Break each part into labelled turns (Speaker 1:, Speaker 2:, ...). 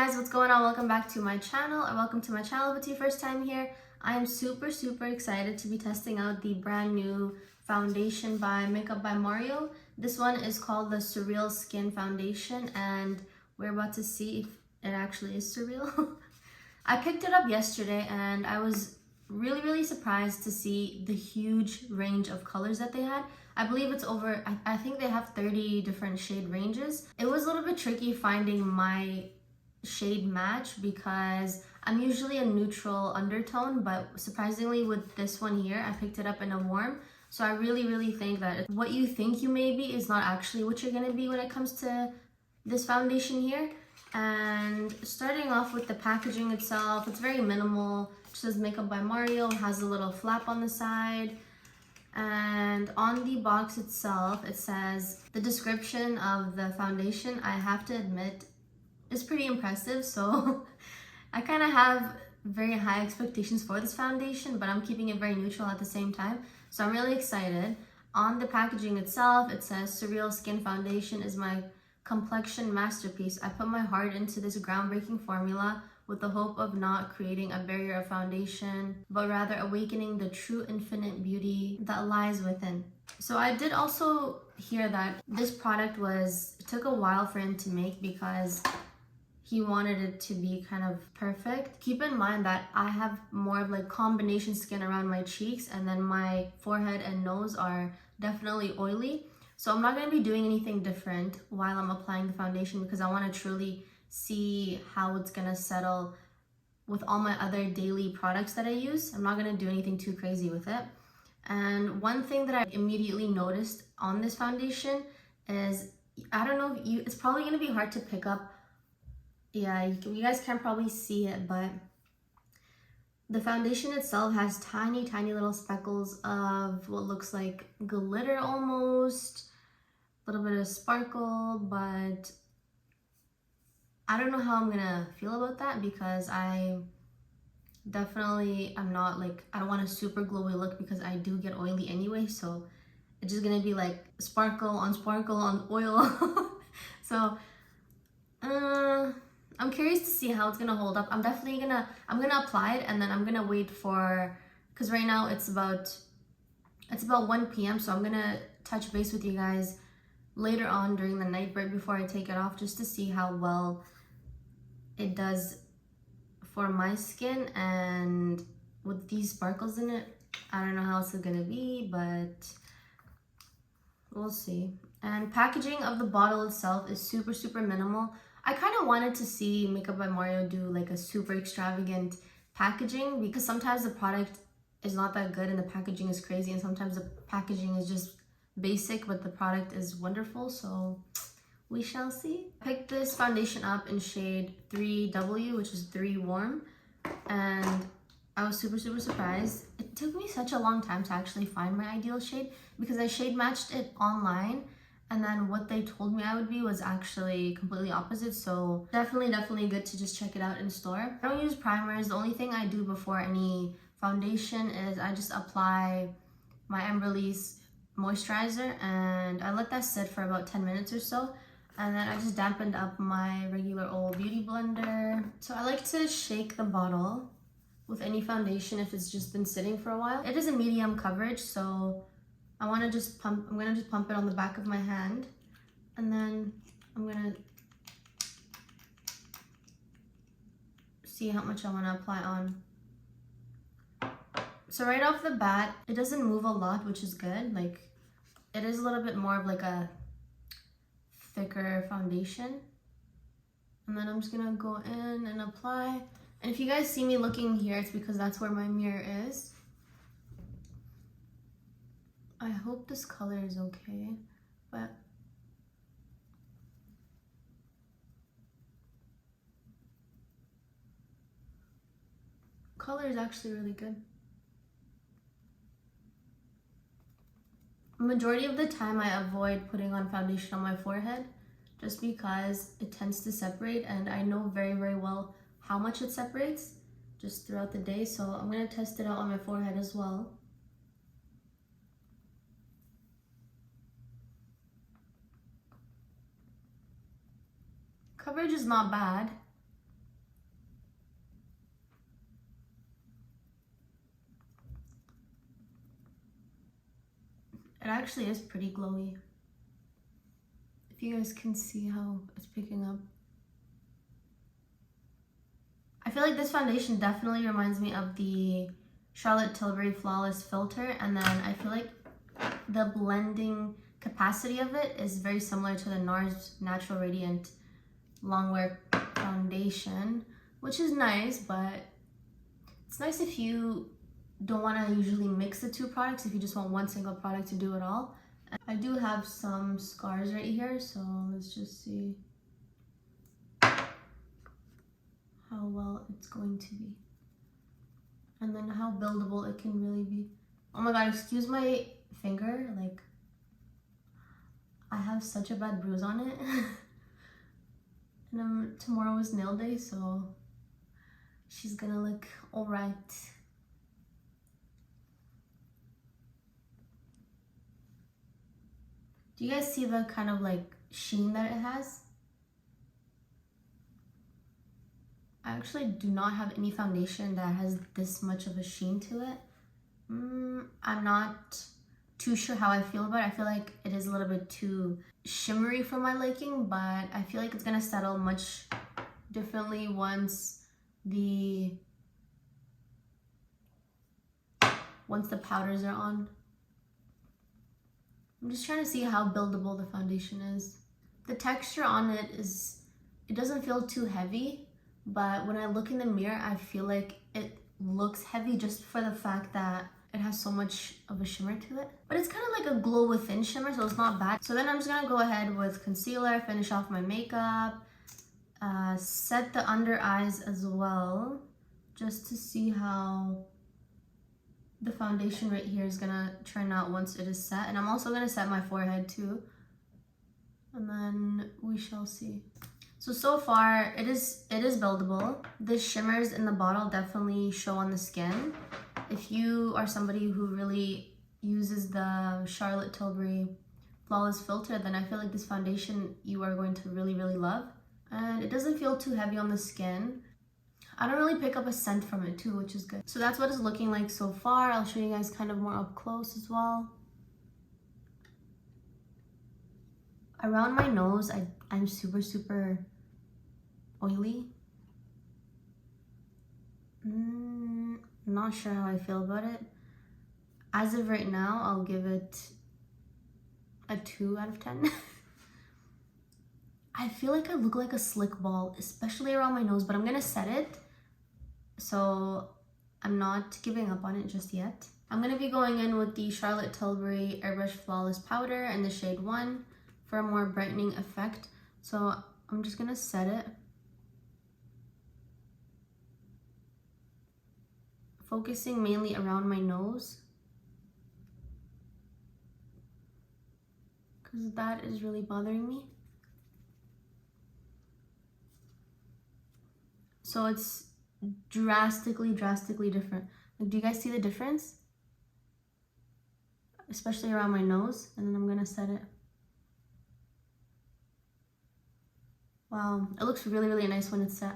Speaker 1: guys, what's going on? Welcome back to my channel, or welcome to my channel if it's your first time here. I am super excited to be testing out the brand new foundation by Makeup by Mario. This one is called the SurrealSkin Foundation, and we're about to see if it actually is surreal. I picked it up yesterday and I was really surprised to see the huge range of colors that they had. I believe it's over, I think they have 30 different shade ranges. It was a little bit tricky finding my shade match because I'm usually a neutral undertone, but surprisingly with this one here, I picked it up in a warm. So I really think that what you think you may be is not actually what you're gonna be when it comes to this foundation here. And starting off with the packaging itself, it's very minimal. It says Makeup by Mario, it has a little flap on the side. And on the box itself, it says the description of the foundation, I have to admit, is pretty impressive. So I kind of have very high expectations for this foundation, but I'm keeping it very neutral at the same time. So I'm really excited. On the packaging itself, it says SurrealSkin Foundation is my complexion masterpiece. I put my heart into this groundbreaking formula with the hope of not creating a barrier of foundation, but rather awakening the true infinite beauty that lies within. So I did also hear that this product it took a while for him to make because he wanted it to be kind of perfect. Keep in mind that I have more of like combination skin around my cheeks, and then my forehead and nose are definitely oily. So I'm not going to be doing anything different while I'm applying the foundation because I want to truly see how it's going to settle with all my other daily products that I use. I'm not going to do anything too crazy with it. And one thing that I immediately noticed on this foundation is, I don't know if it's probably going to be hard to pick up. Yeah, you guys can't probably see it, but the foundation itself has tiny little speckles of what looks like glitter almost. A little bit of sparkle, but I don't know how I'm gonna feel about that because I'm not like, I don't want a super glowy look because I do get oily anyway, so it's just gonna be like sparkle on oil. So I'm curious to see how it's gonna hold up. I'm gonna apply it and then I'm gonna wait for, because right now it's about 1 p.m. so I'm gonna touch base with you guys later on during the night right before I take it off, just to see how well it does for my skin. And with these sparkles in it, I don't know how it's gonna be, but we'll see. And packaging of the bottle itself is super minimal. I kind of wanted to see Makeup by Mario do like a super extravagant packaging, because sometimes the product is not that good and the packaging is crazy, and sometimes the packaging is just basic but the product is wonderful. So we shall see. I picked this foundation up in shade 3W, which is 3 warm, and I was super surprised. It took me such a long time to actually find my ideal shade because I shade matched it online, and then what they told me I would be was actually completely opposite. So definitely good to just check it out in store. I don't use primers. The only thing I do before any foundation is I just apply my Release moisturizer and I let that sit for about 10 minutes or so, and then I just dampened up my regular old beauty blender. So I like to shake the bottle with any foundation if it's just been sitting for a while. It is a medium coverage, so I'm gonna just pump it on the back of my hand, and then I'm gonna see how much I want to apply on. So right off the bat, it doesn't move a lot, which is good. Like, it is a little bit more of like a thicker foundation. And then I'm just gonna go in and apply. And if you guys see me looking here, it's because that's where my mirror is. I hope this color is okay, but color is actually really good. Majority of the time I avoid putting on foundation on my forehead just because it tends to separate, and I know very well how much it separates just throughout the day. So I'm going to test it out on my forehead as well. Coverage is not bad. It actually is pretty glowy. If you guys can see how it's picking up. I feel like this foundation definitely reminds me of the Charlotte Tilbury Flawless Filter, and then I feel like the blending capacity of it is very similar to the NARS Natural Radiant Longwear Foundation, which is nice, but it's nice if you don't want to usually mix the two products, if you just want one single product to do it all. I do have some scars right here, so let's just see how well it's going to be. And then how buildable it can really be. Oh my god, excuse my finger, like I have such a bad bruise on it. And tomorrow is nail day, so she's gonna look alright. Do you guys see the kind of like sheen that it has? I actually do not have any foundation that has this much of a sheen to it. I'm not too sure how I feel about it. I feel like it is a little bit too shimmery for my liking, but I feel like it's gonna settle much differently once the powders are on. I'm just trying to see how buildable the foundation is. The texture on it doesn't feel too heavy, but when I look in the mirror, I feel like it looks heavy just for the fact that it has so much of a shimmer to it. But it's kind of like a glow within shimmer, so it's not bad. So then I'm just gonna go ahead with concealer, finish off my makeup, set the under eyes as well, just to see how the foundation right here is gonna turn out once it is set. And I'm also gonna set my forehead too. And then we shall see. So far it is buildable. The shimmers in the bottle definitely show on the skin. If you are somebody who really uses the Charlotte Tilbury Flawless Filter, then I feel like this foundation you are going to really, really love. And it doesn't feel too heavy on the skin. I don't really pick up a scent from it too, which is good. So that's what it's looking like so far. I'll show you guys kind of more up close as well. Around my nose, I'm super, super oily. Not sure how I feel about it. As of right now, I'll give it a 2 out of 10. I feel like I look like a slick ball, especially around my nose, but I'm gonna set it. So I'm not giving up on it just yet. I'm gonna be going in with the Charlotte Tilbury Airbrush Flawless Powder in the shade 1 for a more brightening effect. So I'm just gonna set it. Focusing mainly around my nose, because that is really bothering me. So it's drastically different. Like, do you guys see the difference? Especially around my nose. And then I'm gonna set it. Wow, it looks really, really nice when it's set.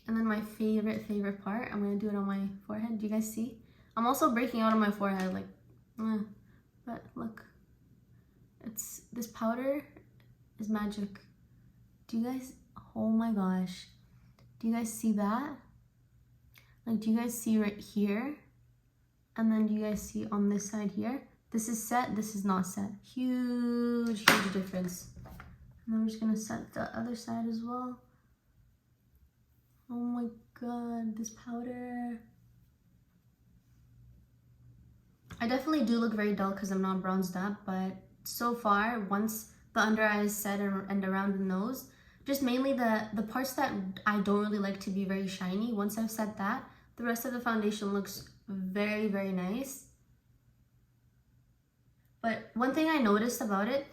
Speaker 1: And then my favorite part, I'm gonna do it on my forehead. Do you guys see? I'm also breaking out on my forehead, like, but look, this powder is magic. Do you guys, oh my gosh, do you guys see that? Like, do you guys see right here? And then do you guys see on this side here? This is set, this is not set. Huge difference. And then we're just gonna set the other side as well. Oh my god, this powder. I definitely do look very dull because I'm not bronzed up, but so far, once the under eye is set and around the nose, just mainly the parts that I don't really like to be very shiny, once I've set that, the rest of the foundation looks very, very nice. But one thing I noticed about it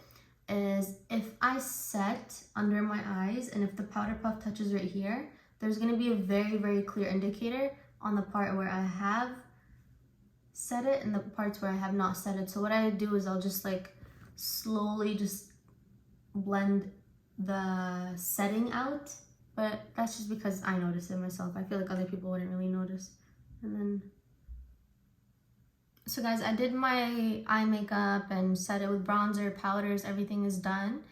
Speaker 1: is if I set under my eyes and if the powder puff touches right here, there's going to be a very, very clear indicator on the part where I have set it and the parts where I have not set it. So what I do is I'll just like slowly just blend the setting out, but that's just because I notice it myself. I feel like other people wouldn't really notice. And then So guys, I did my eye makeup and set it with bronzer, powders, everything is done.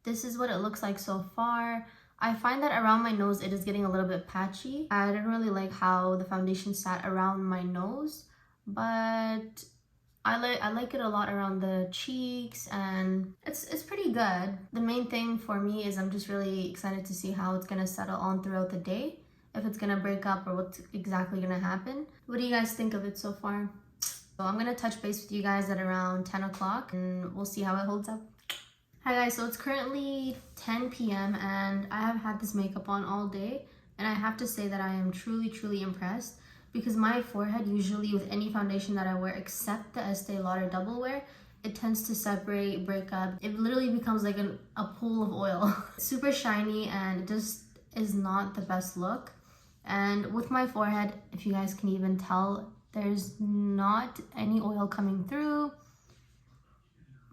Speaker 1: This is what it looks like so far. I find that around my nose it is getting a little bit patchy. I didn't really like how the foundation sat around my nose, but I like it a lot around the cheeks, and it's pretty good. The main thing for me is I'm just really excited to see how it's gonna settle on throughout the day, if it's gonna break up or what's exactly gonna happen. What do you guys think of it so far? So I'm gonna touch base with you guys at around 10 o'clock and we'll see how it holds up. Hi guys, so it's currently 10 p.m. and I have had this makeup on all day, and I have to say that I am truly impressed, because my forehead, usually with any foundation that I wear except the Estee Lauder Double Wear, it tends to separate, break up. It literally becomes like a pool of oil. Super shiny and it just is not the best look. And with my forehead, if you guys can even tell, there's not any oil coming through,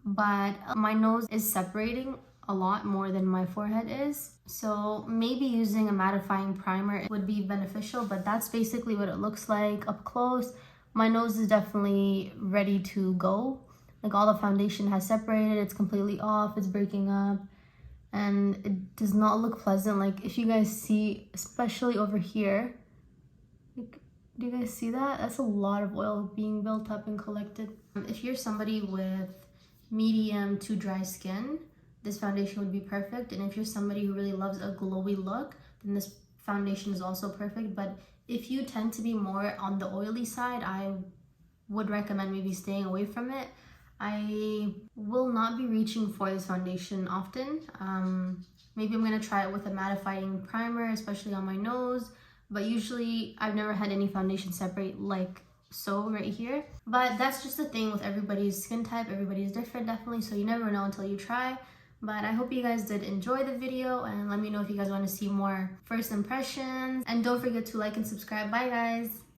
Speaker 1: but my nose is separating a lot more than my forehead is. So maybe using a mattifying primer would be beneficial, but that's basically what it looks like up close. My nose is definitely ready to go. Like, all the foundation has separated, it's completely off, it's breaking up, and it does not look pleasant. Like, if you guys see, especially over here, like, do you guys see that? That's a lot of oil being built up and collected. If you're somebody with medium to dry skin, this foundation would be perfect. And if you're somebody who really loves a glowy look, then this foundation is also perfect. But if you tend to be more on the oily side, I would recommend maybe staying away from it. I will not be reaching for this foundation often. Maybe I'm gonna try it with a mattifying primer, especially on my nose, but usually I've never had any foundation separate like so right here. But that's just the thing with everybody's skin type. Everybody's different, definitely, so you never know until you try. But I hope you guys did enjoy the video, and let me know if you guys want to see more first impressions, and don't forget to like and subscribe. Bye guys.